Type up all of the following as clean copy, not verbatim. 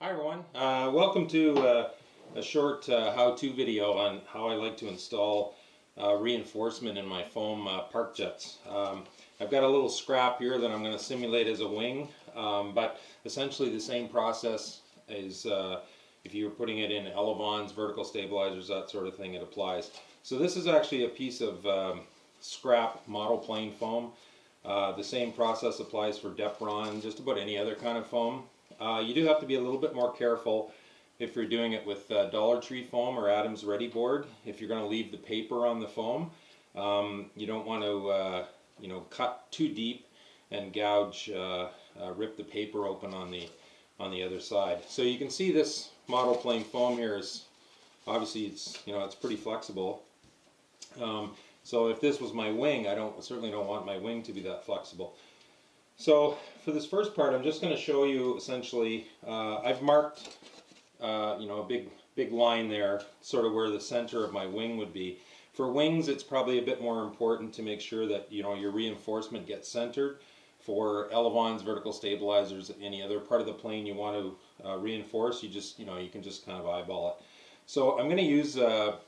Hi everyone, welcome to a short how-to video on how I like to install reinforcement in my foam park jets. I've got a little scrap here that I'm going to simulate as a wing, but essentially the same process as if you were putting it in elevons, vertical stabilizers, that sort of thing, it applies. So this is actually a piece of scrap model plane foam. The same process applies for Depron, just about any other kind of foam. You do have to be a little bit more careful if you're doing it with Dollar Tree foam or Adams Ready board. If you're going to leave the paper on the foam, you don't want to cut too deep and gouge, rip the paper open on the other side. So you can see this model plane foam here is obviously it's pretty flexible. So if this was my wing, I certainly don't want my wing to be that flexible. So for this first part, I'm just going to show you essentially, I've marked a big line there, sort of where the center of my wing would be. For wings, it's probably a bit more important to make sure that your reinforcement gets centered. For elevons, vertical stabilizers, any other part of the plane you want to reinforce, you can just kind of eyeball it. So I'm going to use a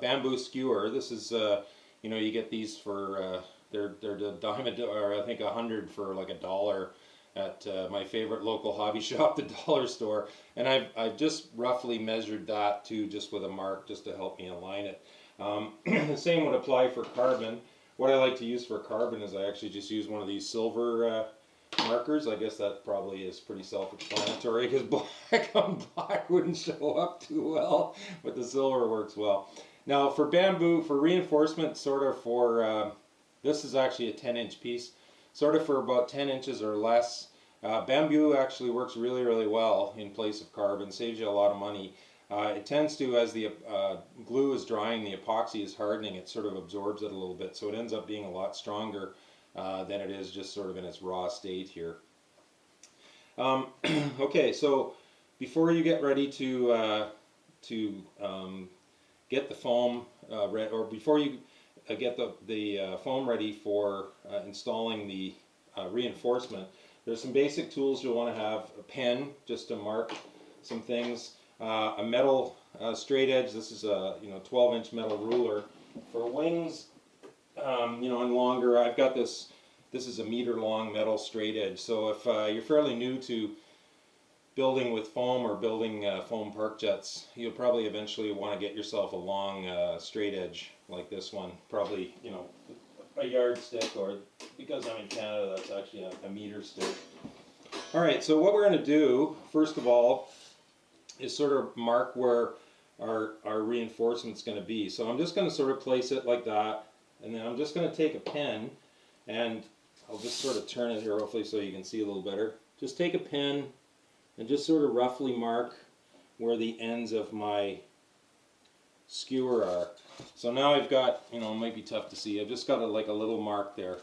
bamboo skewer. This is you get these for they're a dime, or I think 100 for like $1 at my favorite local hobby shop, the dollar store. And I've just roughly measured that too, just with a mark, just to help me align it. The same would apply for carbon. What I like to use for carbon is I actually just use one of these silver markers. I guess that probably is pretty self-explanatory because black on black wouldn't show up too well, but the silver works well. Now for bamboo, for reinforcement, sort of for this is actually a 10-inch piece, sort of for about 10 inches or less. Bamboo actually works really, really well in place of carbon, saves you a lot of money. It tends to, as the glue is drying, the epoxy is hardening, it sort of absorbs it a little bit, so it ends up being a lot stronger than it is just sort of in its raw state here. Okay, so before you get ready to get the foam ready, or before you get the foam ready for installing the reinforcement, there's some basic tools you'll want to have. A pen, just to mark some things. A metal straight edge. This is a 12-inch metal ruler. For wings, and longer, I've got this. This is a meter-long metal straight edge. So if you're fairly new to building with foam or building foam park jets, you'll probably eventually want to get yourself a long straight edge like this one. Probably a yardstick, or because I'm in Canada, that's actually a meter stick. All right, so what we're going to do first of all is sort of mark where our reinforcement's going to be. So I'm just going to sort of place it like that, and then I'm just going to take a pen, and I'll just sort of turn it here hopefully so you can see a little better. Just take a pen and just sort of roughly mark where the ends of my skewer are. So now I've got, it might be tough to see, I've just got like a little mark there.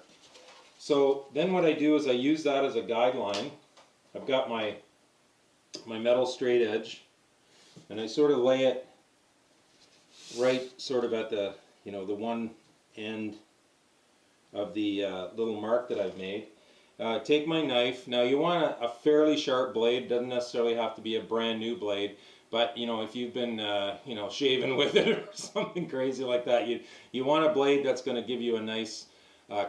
So then what I do is I use that as a guideline. I've got my metal straight edge, and I sort of lay it right sort of at the, the one end of the little mark that I've made. Take my knife. Now you want a fairly sharp blade. Doesn't necessarily have to be a brand new blade, but if you've been shaving with it or something crazy like that, you want a blade that's going to give you a nice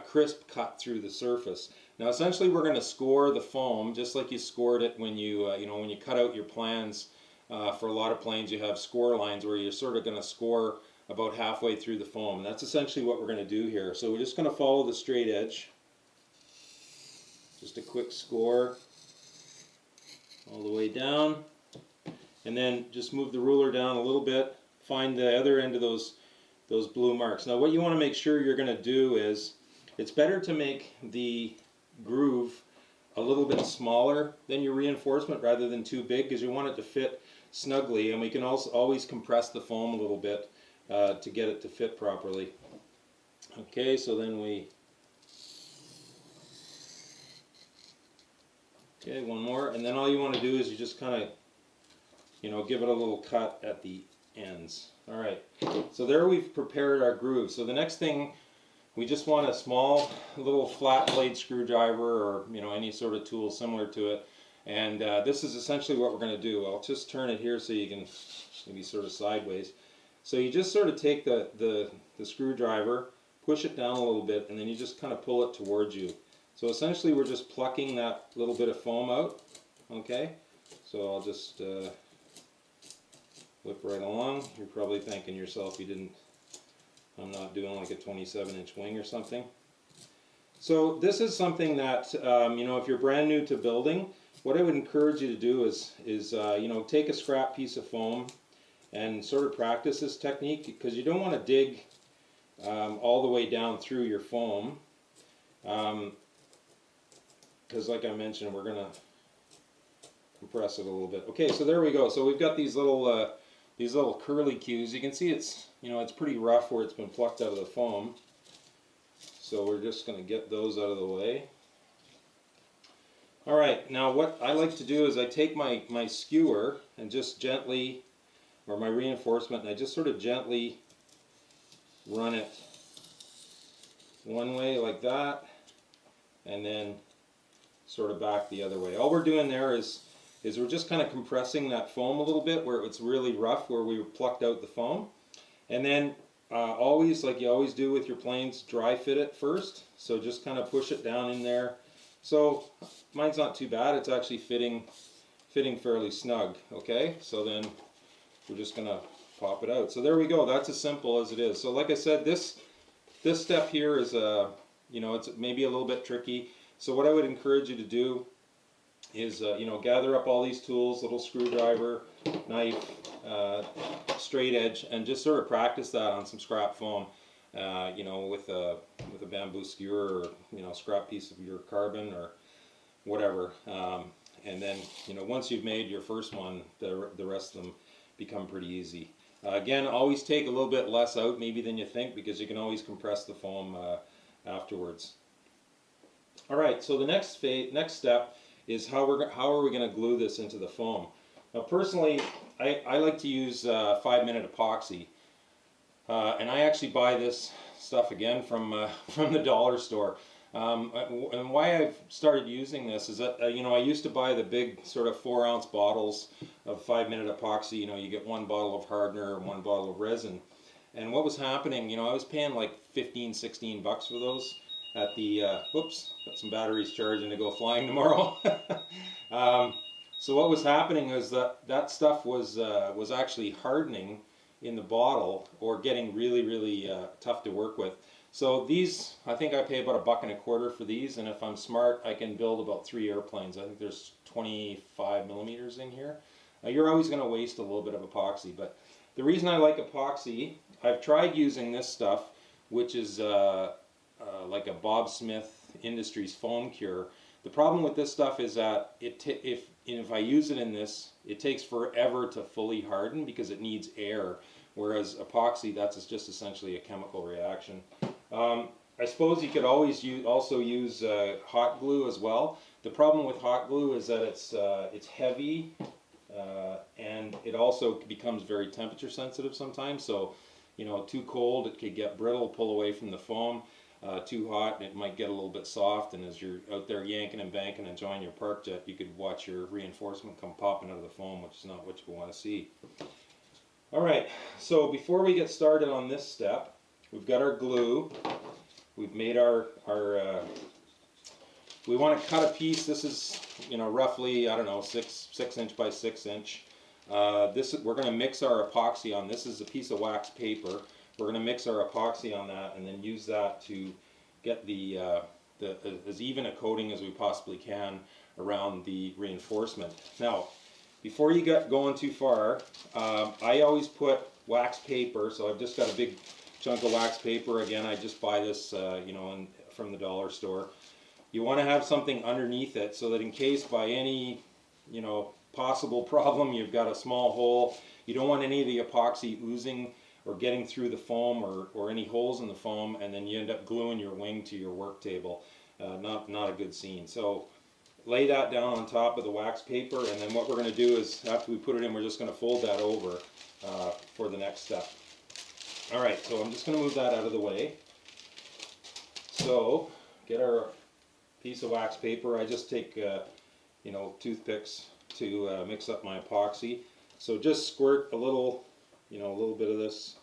crisp cut through the surface. Now essentially we're going to score the foam just like you scored it when you when you cut out your plans. For a lot of planes you have score lines where you're sort of going to score about halfway through the foam, and that's essentially what we're going to do here. So we're just going to follow the straight edge. Just a quick score all the way down, and then just move the ruler down a little bit, find the other end of those blue marks. Now what you want to make sure you're going to do is, it's better to make the groove a little bit smaller than your reinforcement rather than too big, because you want it to fit snugly, and we can also always compress the foam a little bit to get it to fit properly. Okay, so then okay, one more, and then all you want to do is you just kind of, give it a little cut at the ends. All right, so there we've prepared our groove. So the next thing, we just want a small little flat blade screwdriver, or any sort of tool similar to it, And this is essentially what we're going to do. I'll just turn it here so you can maybe sort of sideways. So you just sort of take the screwdriver, push it down a little bit, and then you just kind of pull it towards you. So essentially we're just plucking that little bit of foam out. Okay, so I'll just whip right along. You're probably thinking yourself, I'm not doing like a 27-inch wing or something. So this is something that, if you're brand new to building, what I would encourage you to do is take a scrap piece of foam and sort of practice this technique, because you don't want to dig all the way down through your foam, because like I mentioned, we're going to compress it a little bit. Okay, so there we go. So we've got these little curly cues. You can see it's pretty rough where it's been plucked out of the foam. So we're just going to get those out of the way. All right, now what I like to do is I take my skewer and just gently, or my reinforcement, and I just sort of gently run it one way like that, and then sort of back the other way. All we're doing there is we're just kind of compressing that foam a little bit where it's really rough, where we plucked out the foam. And then always, like you always do with your planes, dry fit it first. So just kind of push it down in there. So mine's not too bad. It's actually fitting fairly snug. Okay, so then we're just gonna pop it out. So there we go. That's as simple as it is. So like I said, this step here is it's maybe a little bit tricky. So what I would encourage you to do is gather up all these tools, little screwdriver, knife, straight edge, and just sort of practice that on some scrap foam, with a bamboo skewer, or scrap piece of your carbon or whatever. And then once you've made your first one, the rest of them become pretty easy. Again, always take a little bit less out maybe than you think, because you can always compress the foam afterwards. All right, so the next step is how are we going to glue this into the foam. Now personally, I like to use 5-minute epoxy, and I actually buy this stuff again from the dollar store. And why I've started using this is that I used to buy the big sort of 4-ounce bottles of 5-minute epoxy. You get 1 bottle of hardener and 1 bottle of resin. And what was happening, I was paying like 15, 16 bucks for those at the, whoops, got some batteries charging to go flying tomorrow. So what was happening is that stuff was actually hardening in the bottle, or getting really, really tough to work with. So these, I think I pay about $1.25 for these, and if I'm smart, I can build about 3 airplanes. I think there's 25 millimeters in here. You're always going to waste a little bit of epoxy, but the reason I like epoxy, I've tried using this stuff, which is like a Bob Smith Industries foam cure. The problem with this stuff is that if I use it in this, it takes forever to fully harden because it needs air, whereas epoxy, that's just essentially a chemical reaction. I suppose you could always also use hot glue as well. The problem with hot glue is that it's heavy, and it also becomes very temperature sensitive sometimes. So, too cold, it could get brittle, pull away from the foam. Too hot, it might get a little bit soft, and as you're out there yanking and banking, enjoying your park jet, you could watch your reinforcement come popping out of the foam, which is not what you want to see. Alright, so before we get started on this step, we've got our glue. We've made our we want to cut a piece. This is, roughly, I don't know, 6 inch by 6 inch. We're going to mix our epoxy on. This is a piece of wax paper. We're going to mix our epoxy on that, and then use that to get as even a coating as we possibly can around the reinforcement. Now, before you get going too far, I always put wax paper. So I've just got a big chunk of wax paper. Again, I just buy this, from the dollar store. You want to have something underneath it so that in case by any, possible problem, you've got a small hole. You don't want any of the epoxy oozing or getting through the foam, or any holes in the foam, and then you end up gluing your wing to your work table. Not a good scene. So lay that down on top of the wax paper, and then what we're going to do is, after we put it in, we're just going to fold that over for the next step. Alright, so I'm just going to move that out of the way. So get our piece of wax paper. I just take you know, toothpicks to mix up my epoxy. So just squirt a little, you know, a little bit of this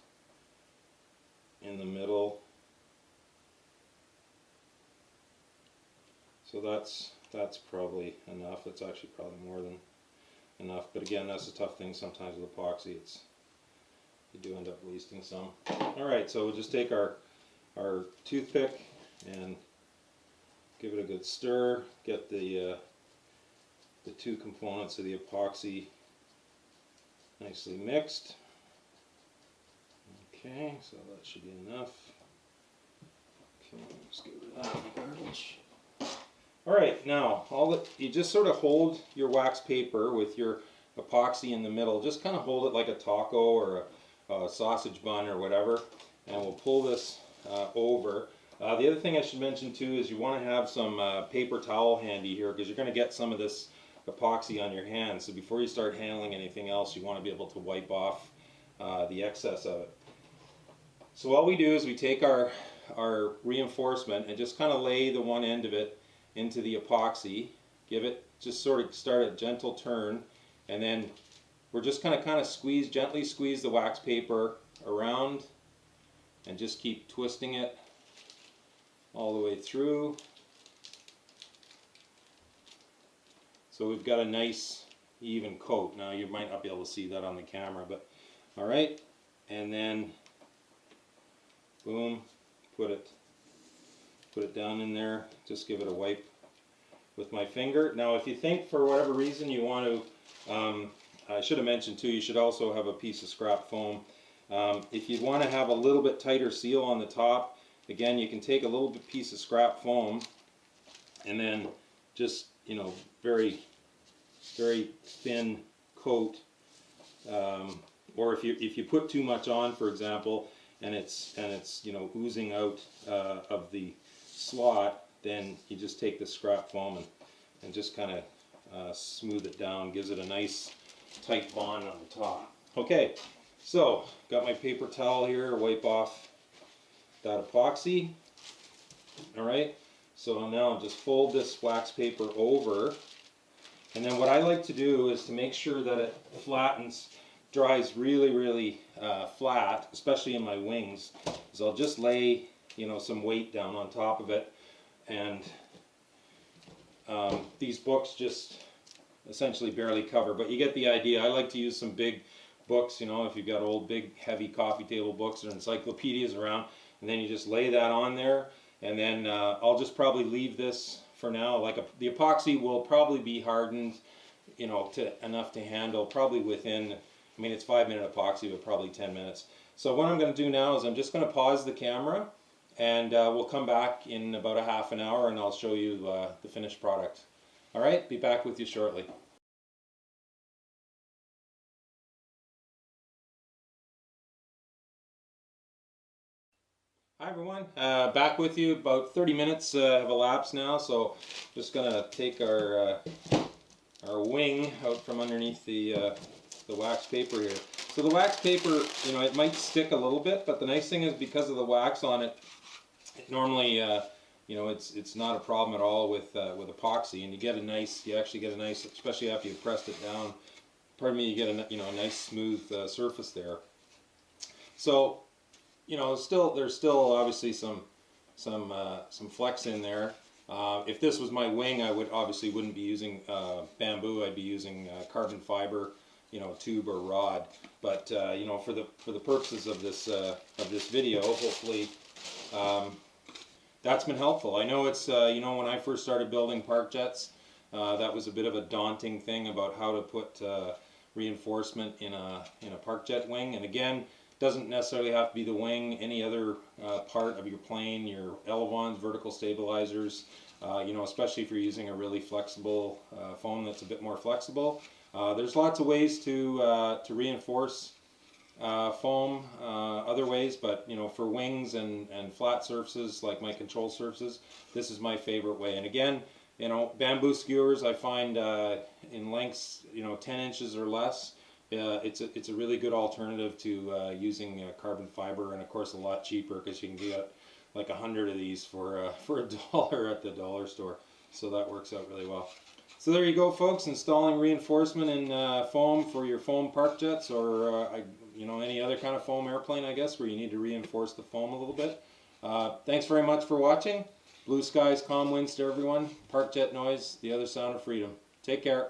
in the middle. So that's probably enough. It's actually probably more than enough. But again, that's a tough thing sometimes with epoxy. You do end up wasting some. All right, so we'll just take our toothpick and give it a good stir. Get the two components of the epoxy nicely mixed. Okay, so that should be enough. Okay, let's get rid of that garbage. All right, now you just sort of hold your wax paper with your epoxy in the middle. Just kind of hold it like a taco or a sausage bun or whatever, and we'll pull this over. The other thing I should mention too is you want to have some paper towel handy here, because you're going to get some of this epoxy on your hands. So before you start handling anything else, you want to be able to wipe off the excess of it. So all we do is we take our reinforcement and just kind of lay the one end of it into the epoxy, give it, just sort of start a gentle turn, and then we're just kind of squeeze, gently squeeze the wax paper around and just keep twisting it all the way through. So we've got a nice even coat. Now you might not be able to see that on the camera, but all right, and then boom, put it down in there. Just give it a wipe with my finger. Now if you think for whatever reason you want to, I should have mentioned too, you should also have a piece of scrap foam. If you want to have a little bit tighter seal on the top, again you can take a little bit piece of scrap foam and then just, you know, very thin coat, or if you put too much on, for example, and it's you know, oozing out of the slot, then you just take the scrap foam and just kind of smooth it down. Gives it a nice tight bond on the top. Okay, so got my paper towel here to wipe off that epoxy. All right, so now just fold this wax paper over, and then what I like to do is to make sure that it flattens, dries really flat, especially in my wings, is I'll just lay, you know, some weight down on top of it, and these books just essentially barely cover, but you get the idea. I like to use some big books, you know, if you've got old big heavy coffee table books or encyclopedias around, and then you just lay that on there, and then I'll just probably leave this for now. Like the epoxy will probably be hardened, you know, to enough to handle probably within, I mean, it's 5-minute epoxy, but probably 10 minutes. So what I'm going to do now is I'm just going to pause the camera, and we'll come back in about a half an hour and I'll show you the finished product. All right, be back with you shortly. Hi everyone, back with you. About 30 minutes have elapsed now, so just gonna take our wing out from underneath the wax paper here. So the wax paper, you know, it might stick a little bit, but the nice thing is because of the wax on it, normally, you know, it's not a problem at all with epoxy, and you actually get a nice, especially after you've pressed it down. Pardon me, you get a, you know, a nice smooth surface there. So, you know, there's still obviously some flex in there. If this was my wing, I wouldn't be using bamboo. I'd be using carbon fiber, you know, tube or rod. But you know, for the purposes of this video, hopefully that's been helpful. I know it's you know, when I first started building park jets, that was a bit of a daunting thing about how to put reinforcement in a park jet wing. And again, doesn't necessarily have to be the wing, any other part of your plane, your elevons, vertical stabilizers, you know, especially if you're using a really flexible foam that's a bit more flexible. There's lots of ways to reinforce foam, other ways, but you know, for wings and flat surfaces like my control surfaces, this is my favorite way. And again, you know, bamboo skewers I find in lengths, you know, 10 inches or less, it's a really good alternative to using carbon fiber, and of course a lot cheaper because you can get like 100 of these for $1 at the dollar store. So that works out really well. So there you go, folks, installing reinforcement in foam for your foam park jets, or you know, any other kind of foam airplane, I guess, where you need to reinforce the foam a little bit. Thanks very much for watching. Blue skies, calm winds to everyone. Park jet noise, the other sound of freedom. Take care.